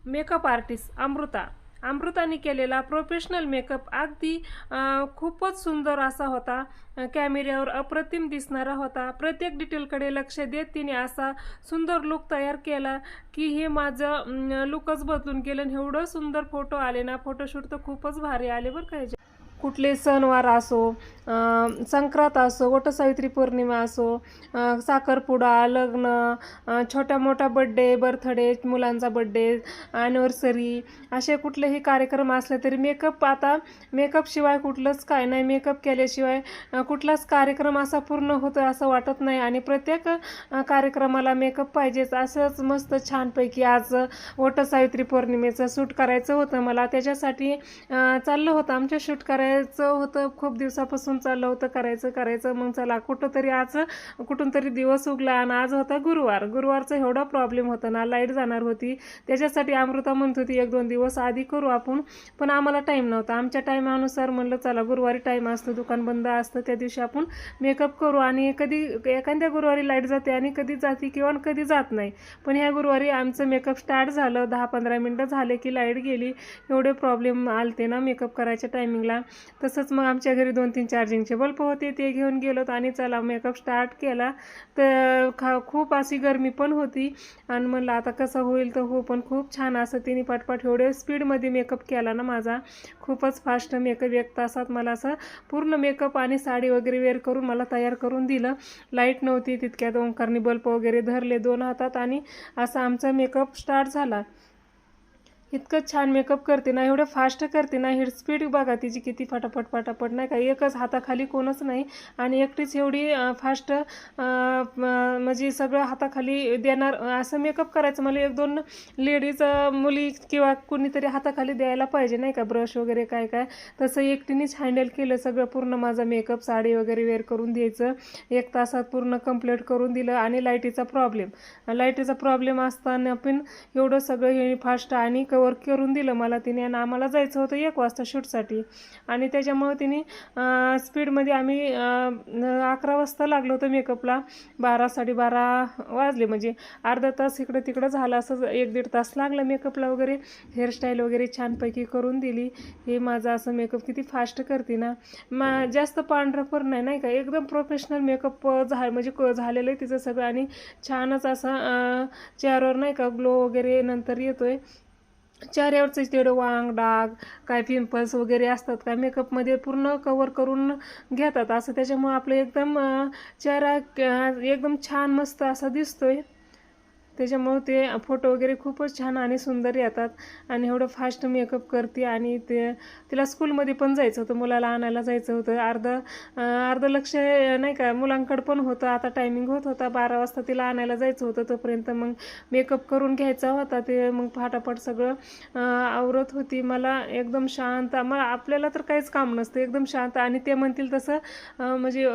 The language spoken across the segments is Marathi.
मेकअप आर्टिस्ट अमृताने केलेला प्रोफेशनल मेकअप अगदी खूपच सुंदर असा होता. कॅमेऱ्यावर अप्रतिम दिसणारा होता. प्रत्येक डिटेलकडे लक्ष देत तिने असा सुंदर लुक तयार केला की हे माझं लुकच बदलून गेलं. एवढं सुंदर फोटो आले ना, फोटोशूट तर खूपच भारी आले बरं का. कुठले सणवार असो, संक्रांत असो, वटसावित्री पौर्णिमा असो, साखरपुडा, लग्न, छोट्या मोठा बड्डे, बर्थडे, मुलांचा बड्डे, ॲनिव्हर्सरी, असे कुठलेही कार्यक्रम असले तरी आता मेकअपशिवाय कुठलंच काय नाही. मेकअप केल्याशिवाय कुठलाच कार्यक्रम असा पूर्ण होतो असं वाटत नाही. आणि प्रत्येक कार्यक्रमाला मेकअप पाहिजेच. असंच मस्त छानपैकी आज वटसावित्री पौर्णिमेचं शूट करायचं होतं मला. त्याच्यासाठी चाललं होतं आमचं शूट करायचं होतं. खूप दिवसापासून चाललं होतं करायचं. मग चला कुठून तरी दिवस उगला आणि आज होता गुरुवारचा एवढा प्रॉब्लेम होता ना, लाईट जाणार होती. त्याच्यासाठी अमृता म्हणत होती 1-2 दिवस आधी करू आपण, पण आम्हाला टाईम नव्हता. आमच्या टाईमानुसार म्हणलं चला गुरुवारी टाईम असतो, दुकान बंद असतं, त्या दिवशी आपण मेकअप करू. आणि कधी एखाद्या गुरुवारी लाईट जाते आणि कधी जाते किंवा कधी जात नाही. पण ह्या गुरुवारी आमचं मेकअप स्टार्ट झालं. 10-15 मिनटं झाले की लाईट गेली. एवढे प्रॉब्लेम आलते ना मेकअप करायच्या टायमिंगला. तसंच मग आमच्या घरी 2-3 चार्जिंगचे बल्ब होते, ते घेऊन गेलोत आणि चला मेकअप स्टार्ट केला. तर खूप अशी गरमी पण होती आणि म्हणलं आता कसं होईल तर हो. पण खूप छान असं तिने पटपट एवढे स्पीडमध्ये मेकअप केला ना माझा. खूपच फास्ट मेकअप. 1 तासात मला असं पूर्ण मेकअप आणि साडी वगैरे वेअर करून मला तयार करून दिलं. लाईट नव्हती तितक्यात. ओंकारनी बल्ब वगैरे धरले 2 हातात आणि असा आमचा मेकअप स्टार्ट झाला. इतकं छान मेकअप करते ना, एवढं फास्ट करते ना. हेड स्पीड बघा तिची किती फटाफट नाही का. एकच हाताखाली कोणच नाही आणि एकटीच एवढी फास्ट म्हणजे सगळं हाताखाली देणार असं मेकअप करायचं. मला 1-2 लेडीज मुली किंवा कुणीतरी हाताखाली द्यायला पाहिजे नाही का, ब्रश वगैरे काय तसं एकटीनेच हँडल केलं सगळं. पूर्ण माझा मेकअप साडी वगैरे वेअर करून द्यायचं. 1 तासात पूर्ण कंप्लीट करून दिलं. आणि लाईटीचा प्रॉब्लेम असताना पण एवढं सगळं हे फास्ट आणि कवर करून दिलं मला तिने. आणि आम्हाला जायचं होतं 1 वाजता शूटसाठी आणि त्याच्यामुळे तिने स्पीडमध्ये आम्ही 11 वाजता लागलो होतं मेकअपला. 12-12:30 वाजले. म्हणजे अर्धा तास इकडं तिकडं झालं. असं 1-1.5 तास लागला मेकअपला वगैरे. हेअरस्टाईल वगैरे छानपैकी करून दिली. हे माझं असं मेकअप किती फास्ट करते ना. जास्त पांढरं पण नाही का. एकदम प्रोफेशनल मेकअप म्हणजे झालेलं आहे तिचं सगळं. आणि छानच असं चेहऱ्यावर नाही का ग्लो वगैरे नंतर येतोय. चेहऱ्यावरचं तेवढं वांग डाग काय पिंपल्स वगैरे असतात काय मेकअपमध्ये पूर्ण कवर करून घेतात असं. त्याच्यामुळे आपलं एकदम चेहरा एकदम छान मस्त असा दिसतोय. त्याच्यामुळे ते फोटो वगैरे खूपच छान आणि सुंदर येतात. आणि एवढं फास्ट मेकअप करते. आणि तिला स्कूलमध्ये पण जायचं होतं, मुलाला आणायला जायचं होतं. अर्ध लक्ष नाही का मुलांकडं पण होतं. आता टायमिंग होत होता 12 वाजता तिला आणायला जायचं होतं. तोपर्यंत मग मेकअप करून घ्यायचा होता. ते मग फाटाफट सगळं आवरत होती. मला एकदम शांत, आपल्याला तर काहीच काम नसतं, एकदम शांत. आणि ते म्हणतील तसं म्हणजे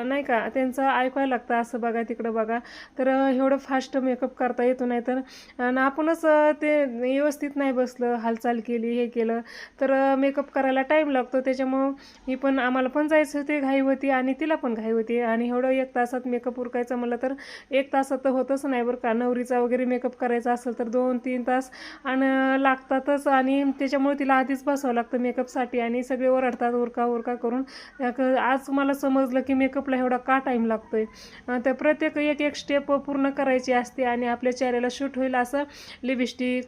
नाही का त्यांचं ऐकायला लागतं असं. बघा तिकडं बघा. तर एवढं फास्ट मेकअप करता येतो. नाही तर आपणच ते व्यवस्थित नाही बसलं, हालचाल केली, हे केलं तर मेकअप करायला टाईम लागतो. त्याच्यामुळं आम्हाला पण जायचं होते, घाई होती आणि तिला पण घाई होती. आणि एवढं 1 तासात मेकअप उरकायचं म्हणलं तर 1 तासात तर होतच नाही बरं का. नवरीचा वगैरे मेकअप करायचा असेल तर 2-3 तास आणि लागतातच. आणि त्याच्यामुळे तिला आधीच बसावं लागतं मेकअपसाठी. आणि सगळे ओरडतात उरका करून. आज मला समजलं की मेकअपला एवढा का टाईम लागतोय. तर प्रत्येक एक स्टेप पूर्ण करायची असते. आणि आपल्या चेहऱ्याला शूट होईल असं लिपस्टिक,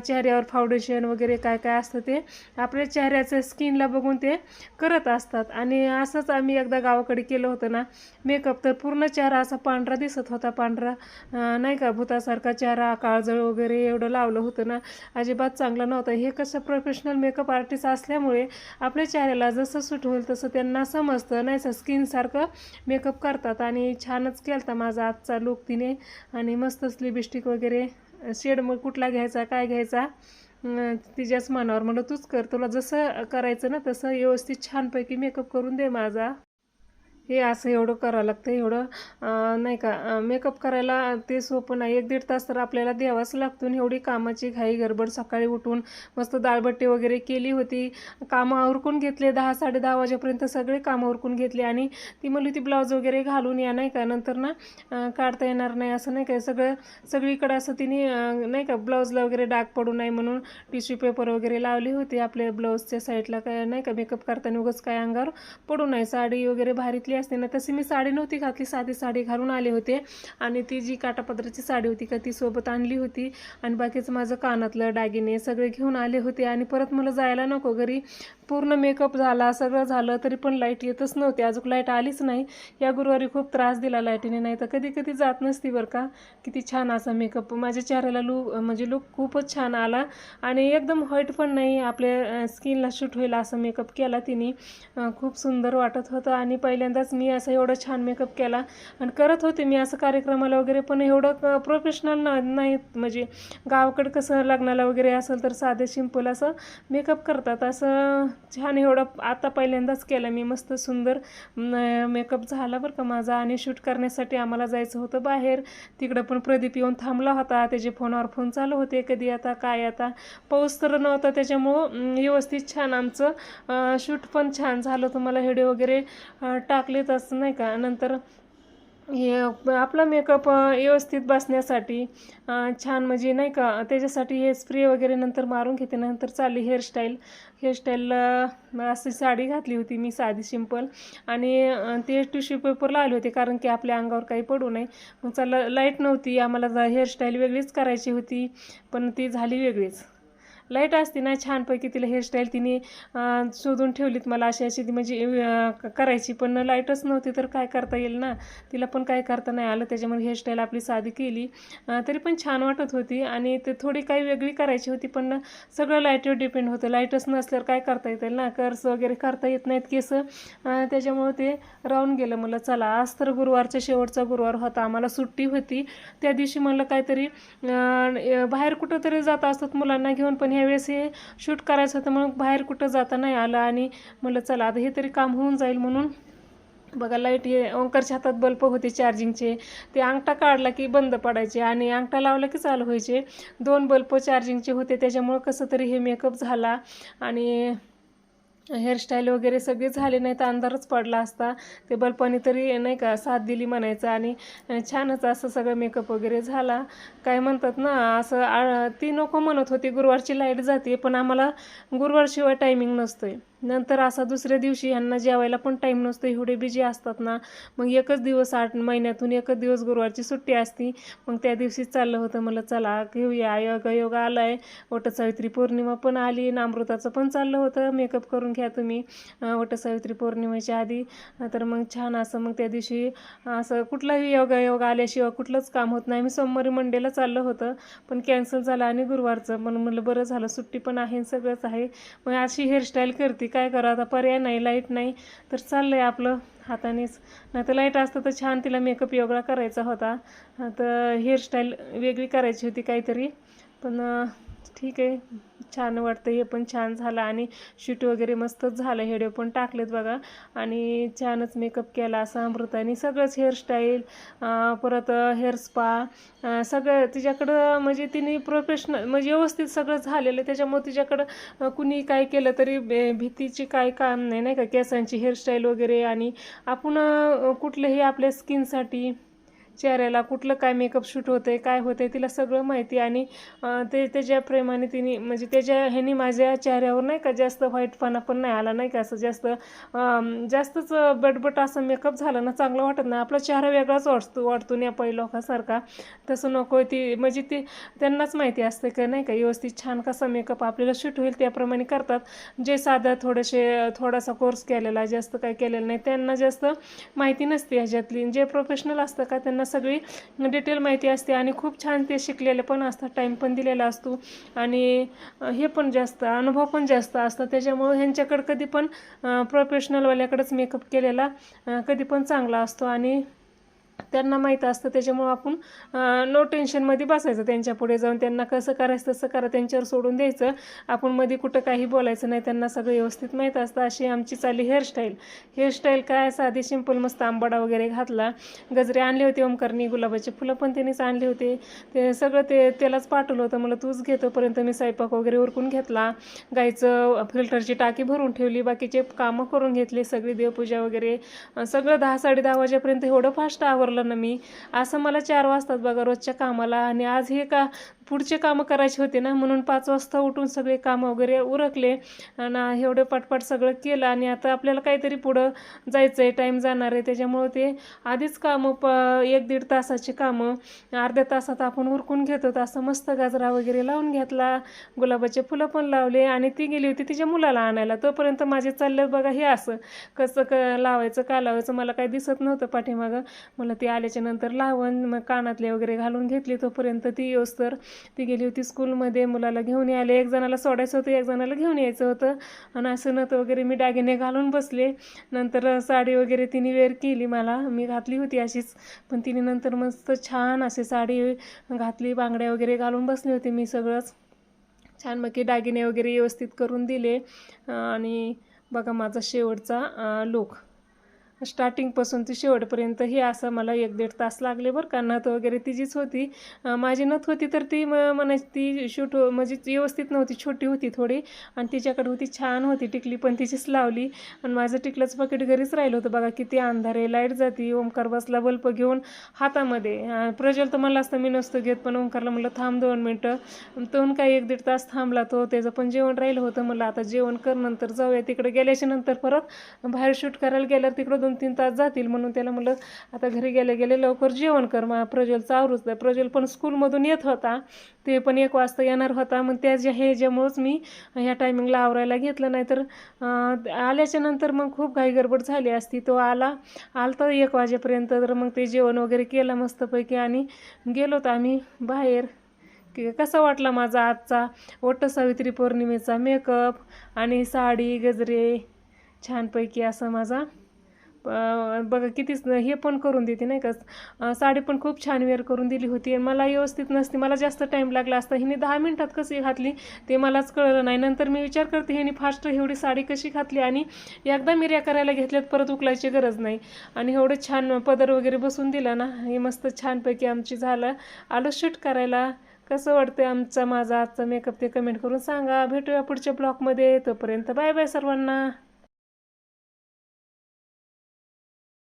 चेहऱ्यावर फाउंडेशन वगैरे काय असतं ते आपल्या चेहऱ्याचं स्किनला बघून ते करत असतात. आणि असंच आम्ही एकदा गावाकडे केलं होतं ना मेकअप. तर पूर्ण चेहरा असा पांढरा दिसत होता. पांढरा नाही का भूतासारखा चेहरा, काळजळ वगैरे एवढं लावलं होतं ना, अजिबात चांगलं नव्हतं. हे कसं प्रोफेशनल मेकअप आर्टिस्ट असल्यामुळे आपल्या चेहऱ्याला जसं सूट होईल तसं त्यांना समजतं नाही का. स्किनसारखं मेकअप करतात. आणि छानच केलता माझा आजचा लुक तिने. आणि मस्तच लिपस्टिक वगैरे शेड मग कुठला घ्यायचा काय घ्यायचा तिच्याच मनावर. म्हणलं तूच कर, तुला जसं करायचं ना तसं व्यवस्थित छानपैकी मेकअप करून दे माझा. हे असं एवढं करावं लागतं, एवढं नाही का मेकअप करायला ते सोपं नाही. 1-1.5 तास तर आपल्याला द्यावाच लागतो. आणि एवढी कामाची घाई गडबड, सकाळी उठून मस्त दाळबट्टी वगैरे केली होती, कामं उरकून घेतले, 10-10:30 वाजेपर्यंत सगळे कामं उरकून घेतली. आणि ती म्हणली होती ब्लाऊज वगैरे घालून या, नाही का, नंतर ना काढता येणार नाही, असं नाही का, सगळीकडे असं तिने नाही का ब्लाऊजला वगैरे डाग पडू नये म्हणून टिश्यू पेपर वगैरे लावले होते आपल्या ब्लाऊजच्या साईडला, काय नाही का मेकअप करताना उगाच काय अंगावर पडू नये. साडी वगैरे भारीतली असते ना, तशी मी साडी नव्हती घातली, साधी साडी घालून आले होते. आणि ती जी काटापदराची साडी होती का ती सोबत आणली होती. आणि बाकीचं माझं कानातलं दागिने सगळे घेऊन आले होते. आणि परत मला जायला नको घरी, पूर्ण मेकअप झाला, सगळं झालं, तरी पण लाईट येतच नव्हती. अजून लाईट आलीच नाही. या गुरुवारी खूप त्रास दिला लाईटीने, नाही तर कधी कधी जात नसती बरं का. किती छान असा मेकअप माझ्या चेहऱ्याला म्हणजे लुक खूपच छान आला. आणि एकदम व्हाईट पण नाही, आपल्या स्किनला शूट होईल असं मेकअप केला तिने. खूप सुंदर वाटत होतं. आणि पहिल्यांदाच मी असं एवढं छान मेकअप केला. आणि करत होते मी असं कार्यक्रमाला वगैरे, पण एवढं प्रोफेशनल नाही. म्हणजे गावाकडं कसं लग्नाला वगैरे असेल तर साधे सिंपल असं मेकअप करतात, असं छान एवढं आता पहिल्यांदाच केलं मी. मस्त सुंदर मेकअप झाला बरं का माझा. आणि शूट करण्यासाठी आम्हाला जायचं होतं बाहेर. तिकडं पण प्रदीप येऊन थांबला होता, त्याचे फोनवर फोन चालू होते, कधी आता काय आता. पाऊस तर नव्हता, त्याच्यामुळं व्यवस्थित छान आमचं शूट पण छान झालं. तुम्हाला व्हिडिओ वगैरे टाकलेत असं नाही का. नंतर हे आपला मेकअप व्यवस्थित बसण्यासाठी छान म्हणजे नाही का, त्याच्यासाठी हे स्प्रे वगैरे नंतर मारून घेते. नंतर चालली हेअरस्टाईलला अशी साडी घातली होती मी, साधी सिंपल. आणि ते टिश्यू पेपर लावले होते कारण की आपल्या अंगावर काही पडू नये. मग चला, लाईट नव्हती, आम्हाला हेअरस्टाईल वेगळीच करायची होती, पण ती झाली वेगळीच. लाईट असते ना छानपैकी तिला हेअरस्टाईल तिने शोधून ठेवलीत मला अशी ती म्हणजे करायची, पण लाईटच नव्हती तर काय करता येईल ना, तिला पण काय करता नाही आलं. त्याच्यामुळे हेअरस्टाईल आपली साधी केली, तरी पण छान वाटत होती. आणि ते थोडी काही वेगळी करायची होती, पण सगळं लाईटवर डिपेंड होतं. लाईटच नसल्यावर काय करता येतील ना, कर्स वगैरे करता येत नाहीत केस, त्याच्यामुळे ते राहून गेलं. मला चला, आज तर गुरुवारचा शेवटचा गुरुवार होता, आम्हाला सुट्टी होती. त्या दिवशी म्हणलं काहीतरी बाहेर कुठं तरी जात असतात मुलांना घेऊन, पण ह्यावेळेस हे शूट करायचं होतं म्हणून बाहेर कुठं जाता नाही आलं. आणि म्हणलं चला आता हे तरी काम होऊन जाईल म्हणून. बघा, लाईट ओंकारच्या हातात बल्ब होते चार्जिंगचे, ते अंगठा काढला की बंद पडायचे आणि अंगठा लावला की चालू व्हायचे. 2 बल्ब चार्जिंगचे होते, त्याच्यामुळं कसं तरी हे मेकअप झाला. आणि हेअरस्टाईल वगैरे सगळे झाले, नाही तर अंधारच पडला असता. ते बल्बाने तरी नाही का साथ दिली म्हणायचं. आणि छानच असं सगळं मेकअप वगैरे झाला. काय म्हणतात ना, असं ती नको म्हणत होती गुरुवारची लाईट जाते, पण आम्हाला गुरुवारशिवाय टायमिंग नसतोय. नंतर असा दुसऱ्या दिवशी ह्यांना जेवायला पण टाईम नसतो, एवढे बिजी असतात ना. मग एकच दिवस 8 महिन्यातून एकच दिवस गुरुवारची सुट्टी असती. मग त्या दिवशीच चाललं होतं, मला चला घेऊया, योग आला आहे. वटसावित्री पौर्णिमा पण आली, आणि अमृताचं पण चाललं होतं मेकअप करून घ्या तुम्ही वटसावित्री पौर्णिमेच्या आधी. तर मग छान असं मग त्या दिवशी असं कुठलाही योग आल्याशिवाय कुठलंच काम होत नाही. मी सोमवारी मंडेला चाललं होतं, पण कॅन्सल झालं. आणि गुरुवारचं म्हणून म्हणलं बरं झालं, सुट्टी पण आहे, सगळंच आहे. मग अशी हेअरस्टाईल करते, काय करा आता, पर्याय नाही, लाईट नाही तर चाललंय आपलं हातानेच. नाही तर लाईट असतं तर छान तिला मेकअप वेगळा करायचा होता, तर हेअरस्टाईल वेगळी करायची होती काहीतरी. पण ठीक आहे, छान वाटतं, हे पण छान झालं. आणि शूट वगैरे मस्तच झालं, व्हिडिओ पण टाकलेत बघा. आणि छानच मेकअप केला असं अमृताने, सगळंच हेअरस्टाईल परत हेअर स्पा सगळं तिच्याकडं. म्हणजे तिने प्रोफेशनल म्हणजे व्यवस्थित सगळं झालेलं, त्याच्यामुळे तिच्याकडं कुणी काय केलं तरी भीतीची काय काम नाही, नाही का. केसांची हेअरस्टाईल वगैरे, आणि आपण कुठलंही आपल्या स्किनसाठी चेहऱ्याला कुठलं काय मेकअप शूट होतं आहे, काय होतं आहे, तिला सगळं माहिती. आणि ते त्याच्या प्रेमाने तिने म्हणजे त्याच्या ह्यानी माझ्या चेहऱ्यावर नाही का जास्त व्हाईटपणा पण नाही आला, नाही का. असं जास्तच बटबट असं मेकअप झालं ना, चांगलं वाटत नाही. आपला चेहरा वेगळाच वाटतो नेपाळी लोकांसारखा, तसं नको. ती म्हणजे ती त्यांनाच माहिती असते का नाही का व्यवस्थित छान कसा मेकअप आपल्याला शूट होईल त्याप्रमाणे करतात. जे साधा थोडासा कोर्स केलेला, जास्त काय केलेलं नाही, त्यांना जास्त माहिती नसते ह्याच्यातली. जे प्रोफेशनल असतं का त्यांना सगळी डिटेल माहिती असते, आणि खूप छान ते शिकलेले पण असतात, टाईम पण दिलेला असतो. आणि हे पण जास्त अनुभव पण जास्त असतात, त्याच्यामुळं ह्यांच्याकडं कधी पण प्रोफेशनलवाल्याकडेच मेकअप केलेला कधी पण चांगला असतो. आणि त्यांना माहीत असतं, त्याच्यामुळं आपण नो टेन्शनमध्ये बसायचं. त्यांच्या पुढे जाऊन त्यांना कसं करायचं तसं करा, त्यांच्यावर सोडून द्यायचं. आपण मध्ये कुठं काही बोलायचं नाही, त्यांना सगळं व्यवस्थित माहीत असतं. अशी आमची चालली हेअरस्टाईल काय साधी सिंपल मस्त आंबाडा वगैरे घातला. गजरे आणले होते ओमकारनी, गुलाबाचे फुलं पण त्यांनीच आणले होते. ते सगळं त्यालाच पाठवलं होतं, मला तूच घे. तोपर्यंत मी स्वयंपाक वगैरे उरकून घेतला. गाईचं फिल्टरची टाकी भरून ठेवली, बाकीचे कामं करून घेतली सगळी, देवपूजा वगैरे सगळं. 10 साडे 10 वाजेपर्यंत एवढं फास्ट आवरलं ना मी. असं मला 4 वाजतात बघा रोजच्या कामाला. आणि आज हे पुढचे कामं करायचे होते ना, म्हणून 5 वाजता उठून सगळे कामं वगैरे उरकले आणि एवढं पटपट सगळं केलं. आणि आता आपल्याला काहीतरी पुढं जायचं आहे, टाईम जाणार आहे, त्याच्यामुळं ते आधीच कामं 1-1.5 तासाची कामं अर्ध्या तासात आपण उरकून घेतो. असं मस्त गजरा वगैरे लावून घेतला, गुलाबाचे फुलं पण लावले. आणि ती गेली होती तिच्या मुलाला आणायला. तोपर्यंत माझे चाललं बघा हे असं कसं लावायचं का लावायचं, मला काही दिसत नव्हतं पाठीमागं. मला ती आल्याच्या नंतर लावून मग कानातले वगैरे घालून घेतली. तोपर्यंत ती गेली होती स्कूलमध्ये, मुलाला घेऊन आले. एक जणाला सोडायचं होतं, एक जणाला घेऊन यायचं होतं. आणि असं नत वगैरे मी दागिने घालून बसले. नंतर साडी वगैरे तिने वेअर केली, मला मी घातली होती अशीच, पण तिने नंतर मस्त छान अशी साडी घातली, बांगड्या वगैरे घालून बसली होती मी. सगळंच छान मग दागिने वगैरे व्यवस्थित करून दिले. आणि बघा माझा शेवटचा लूक स्टार्टिंगपासून ती शेवटपर्यंत हे असं मला 1-1.5 तास लागले बरं का. नथ वगैरे तिचीच होती, माझी नथ होती तर ती म्हणायची ती शूट म्हणजे व्यवस्थित नव्हती, छोटी होती थोडी. आणि तिच्याकडे होती, छान होती. टिकली पण तिचीच लावली. आणि माझं टिकलंच पाकिट घरीच राहिलं होतं बघा. किती अंधार आहे, लाईट जाती. ओमकार बसला बल्ब घेऊन हातामध्ये. प्रज्वल तर मला असतं मी नसतं घेत, पण ओमकारला म्हटलं थांब 2 मिनटं. तो काय 1-1.5 तास थांबला तो. त्याचं पण जेवण राहिलं होतं. मला आता जेवण कर, नंतर जाऊया. तिकडे गेल्याच्या नंतर परत बाहेर शूट करायला गेल्यावर तिकडं 2-3 तास जातील, म्हणून त्याला म्हटलं आता घरी गेले लवकर जेवण कर. मग प्रज्वलचं आवरूच आहे. प्रज्वल पण स्कूलमधून येत होता, ते पण 1 वाजता येणार होता. मग ह्याच्यामुळंच मी ह्या टायमिंगला आवरायला घेतलं, नाही तर आल्याच्या नंतर मग खूप घाई गडबड झाली असती. तो आला तर 1 वाजेपर्यंत. तर मग ते जेवण वगैरे केलं मस्तपैकी आणि गेलो होतो आम्ही बाहेर. की कसा वाटला माझा आजचा वटसावित्री पौर्णिमेचा मेकअप आणि साडी गजरे छानपैकी असा माझा. बघा कितीच हे पण करून देते नाही का. साडी पण खूप छान वेअर करून दिली होती. मला व्यवस्थित नसते, मला जास्त टाईम लागला असता. हिने 10 मिनिटात कशी घातली ते मलाच कळलं नाही. नंतर मी विचार करते हिने फास्ट एवढी साडी कशी घातली. आणि एकदा मिऱ्या करायला घेतल्यात, परत उकलायची गरज नाही. आणि एवढं छान पदर वगैरे बसून दिला ना, हे मस्त छानपैकी आमची झालं. आलो शूट करायला. कसं वाटतं माझा आजचा मेकअप ते कमेंट करून सांगा. भेटूया पुढच्या ब्लॉगमध्ये. तोपर्यंत बाय बाय सर्वांना.